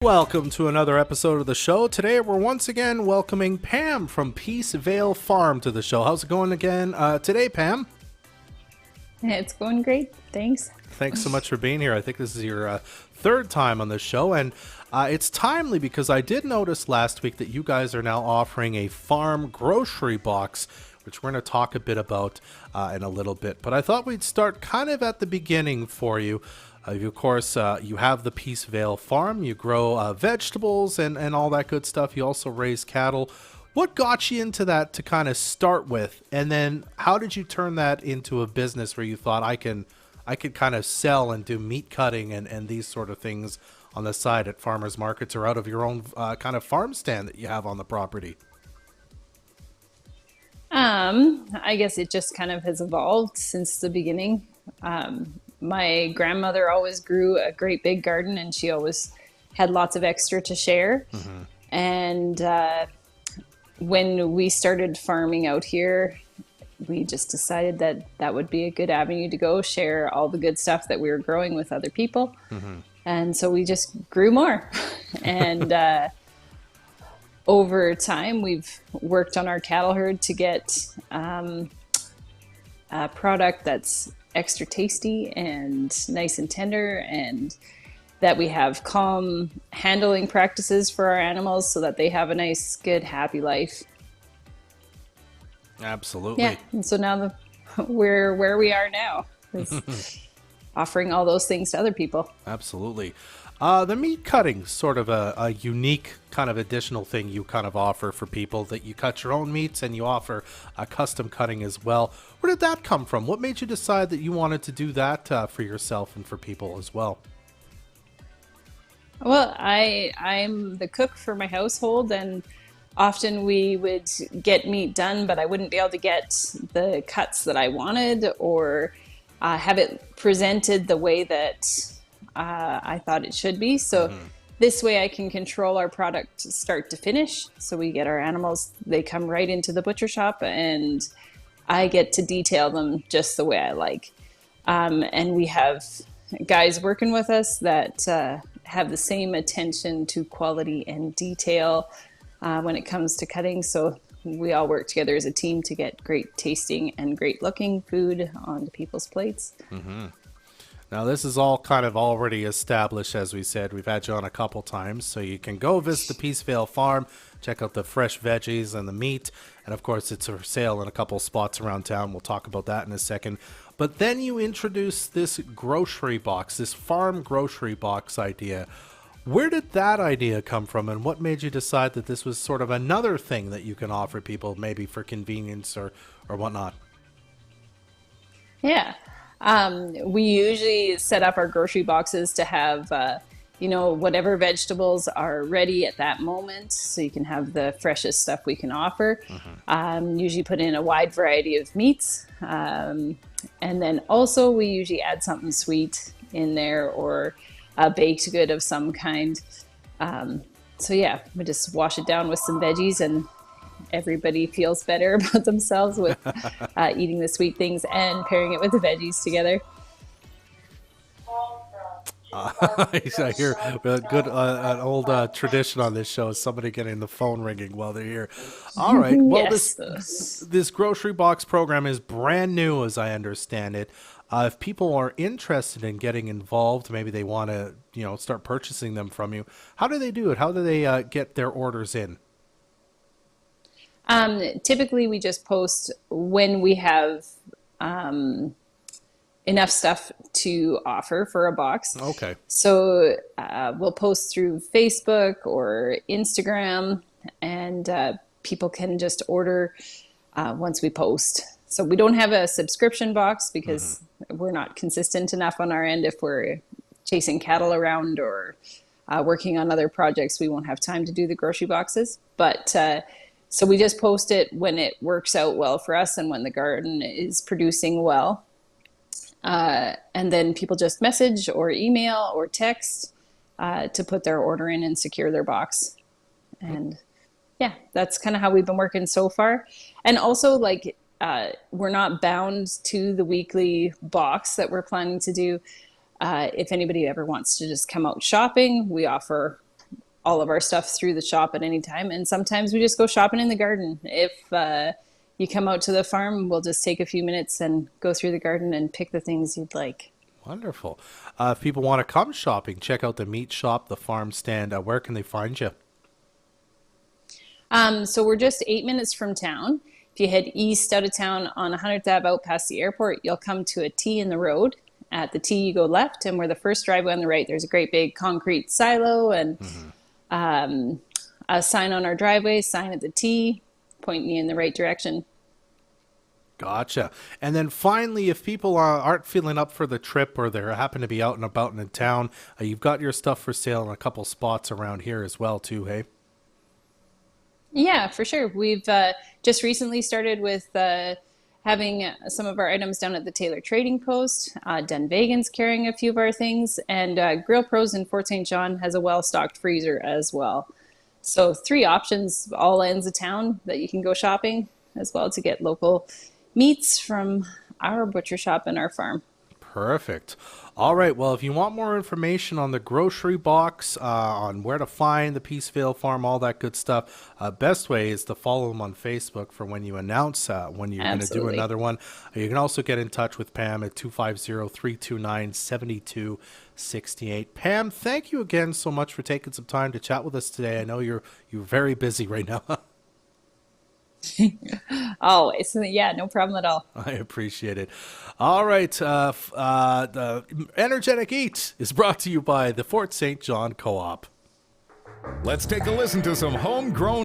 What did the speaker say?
Welcome to another episode of the show. Today we're once again welcoming Pam from Peace Vale Farm to the show. How's it going again today, Pam? It's going great. Thanks. Thanks so much for being here. I think this is your third time on the show, and it's timely because I did notice last week that you guys are now offering a farm grocery box, which we're going to talk a bit about in a little bit. But I thought we'd start kind of at the beginning for you. Of course, you have the Peace Vale Farm. You grow vegetables and all that good stuff. You also raise cattle. What got you into that to kind of start with? And then how did you turn that into a business where you thought I could kind of sell and do meat cutting and these sort of things on the side at farmers markets or out of your own kind of farm stand that you have on the property? I guess it just kind of has evolved since the beginning. My grandmother always grew a great big garden, and she always had lots of extra to share. Mm-hmm. And when we started farming out here, we just decided that that would be a good avenue to go share all the good stuff that we were growing with other people. Mm-hmm. And so we just grew more. And over time, we've worked on our cattle herd to get a product that's extra tasty and nice and tender, and that we have calm handling practices for our animals so that they have a nice, good, happy life. Absolutely. Yeah, and so now we're where we are now, is offering all those things to other people. Absolutely. The meat cutting, sort of a unique kind of additional thing you kind of offer for people, that you cut your own meats and you offer a custom cutting as well. Where did that come from? What made you decide that you wanted to do that for yourself and for people as well? Well, I'm the cook for my household, and often we would get meat done, but I wouldn't be able to get the cuts that I wanted or have it presented the way that I thought it should be. So this way I can control our product start to finish. So we get our animals, they come right into the butcher shop, and I get to detail them just the way I like. And we have guys working with us that have the same attention to quality and detail when it comes to cutting. So we all work together as a team to get great tasting and great looking food onto people's plates. Mm-hmm. Now, this is all kind of already established, as we said. We've had you on a couple times, so you can go visit the Peace Vale Farm, check out the fresh veggies and the meat, and of course, it's for sale in a couple spots around town. We'll talk about that in a second. But then you introduce this grocery box, this farm grocery box idea. Where did that idea come from, and what made you decide that this was sort of another thing that you can offer people, maybe for convenience or whatnot? Yeah. We usually set up our grocery boxes to have, whatever vegetables are ready at that moment. So you can have the freshest stuff we can offer. Usually put in a wide variety of meats. And then also we usually add something sweet in there, or a baked good of some kind. So yeah, we just wash it down with some veggies, and everybody feels better about themselves with eating the sweet things and pairing it with the veggies together. I hear a good an old tradition on this show is somebody getting the phone ringing while they're here. All right. Well, Yes. this grocery box program is brand new, as I understand it. If people are interested in getting involved, maybe they want to start purchasing them from you. How do they do it? How do they get their orders in? Typically, we just post when we have enough stuff to offer for a box. Okay. So we'll post through Facebook or Instagram, and people can just order once we post. So we don't have a subscription box because we're not consistent enough on our end. If we're chasing cattle around or working on other projects, we won't have time to do the grocery boxes. But so we just post it when it works out well for us and when the garden is producing well. And then people just message or email or text to put their order in and secure their box. And yeah, that's kind of how we've been working so far. And also, like, we're not bound to the weekly box that we're planning to do. If anybody ever wants to just come out shopping, we offer all of our stuff through the shop at any time. And sometimes we just go shopping in the garden. If you come out to the farm, we'll just take a few minutes and go through the garden and pick the things you'd like. Wonderful. If people want to come shopping, check out the meat shop, the farm stand. Where can they find you? So we're just 8 minutes from town. If you head east out of town on 100th Ave out past the airport, you'll come to a T in the road. At the T, you go left, and where the first driveway on the right, there's a great big concrete silo and a sign on our driveway, sign at the T, pointing you in the right direction. Gotcha. And then finally, if people aren't feeling up for the trip or they happen to be out and about and in town, you've got your stuff for sale in a couple spots around here as well, too, hey? Yeah, for sure. We've just recently started with having some of our items down at the Taylor Trading Post. Den Vegan's carrying a few of our things, and Grill Pros in Fort St. John has a well-stocked freezer as well. So 3 options, all ends of town that you can go shopping, as well to get local meats from our butcher shop and our farm. Perfect. All right. Well, if you want more information on the grocery box, on where to find the Peace Vale Farm, all that good stuff, best way is to follow them on Facebook for when you announce when you're going to do another one. You can also get in touch with Pam at 250-329-7268. Pam, thank you again so much for taking some time to chat with us today. I know you're very busy right now. Always. Yeah, no problem at all. I appreciate it. All right. The Energetic Eat is brought to you by the Fort St. John Co-op. Let's take a listen to some homegrown